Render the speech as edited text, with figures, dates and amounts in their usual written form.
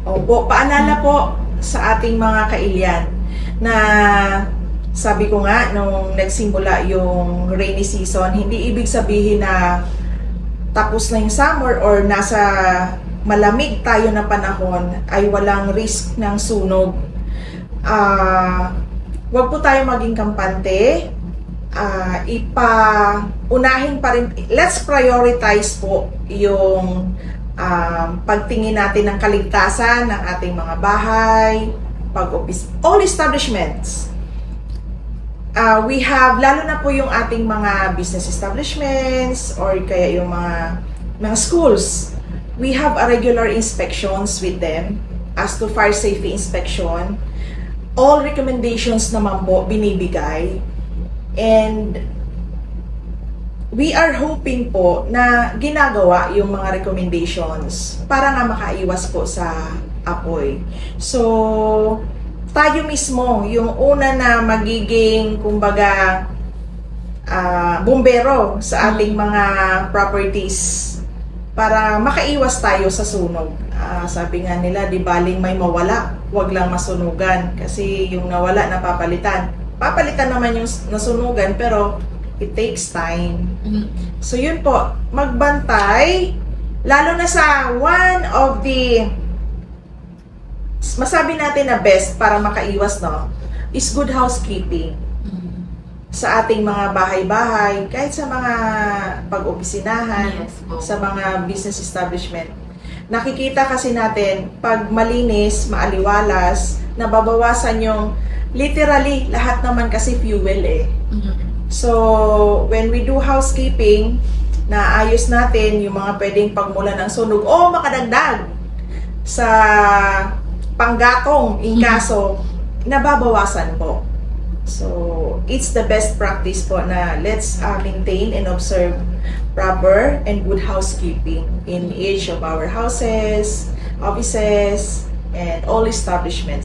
Opo, paalala po sa ating mga kailyan na sabi ko nga nung nagsimula yung rainy season, hindi ibig sabihin na tapos na yung summer or nasa malamig tayo na panahon ay walang risk ng sunog. Wag po tayo maging kampante. Unahin pa rin, let's prioritize po yung pagtingin natin ng kaligtasan ng ating mga bahay, all establishments. We have, lalo na po yung ating mga business establishments or kaya yung mga schools, we have a regular inspections with them as to fire safety inspection. All recommendations naman po binibigay. And we are hoping po na ginagawa yung mga recommendations para nga makaiwas po sa apoy. So, tayo mismo, yung una na magiging, kumbaga, bumbero sa ating mga properties para makaiwas tayo sa sunog. Sabi nga nila, di baling may mawala, wag lang masunugan. Kasi yung nawala, napapalitan. Papalitan naman yung nasunugan, pero it takes time. So yun po, magbantay, lalo na sa one of the masabi natin na best para makaiwas, no, is good housekeeping. Sa ating mga bahay-bahay, kahit sa mga pag-opisinahan, yes, sa mga business establishment. Nakikita kasi natin, pag malinis, maaliwalas, nababawasan yung, literally, lahat naman kasi fuel eh. So, when we do housekeeping, naayos natin yung mga pwedeng pagmula ng sunog o makadagdag sa panggatong in kaso, nababawasan po. So, it's the best practice po na let's maintain and observe proper and good housekeeping in each of our houses, offices, and all establishments.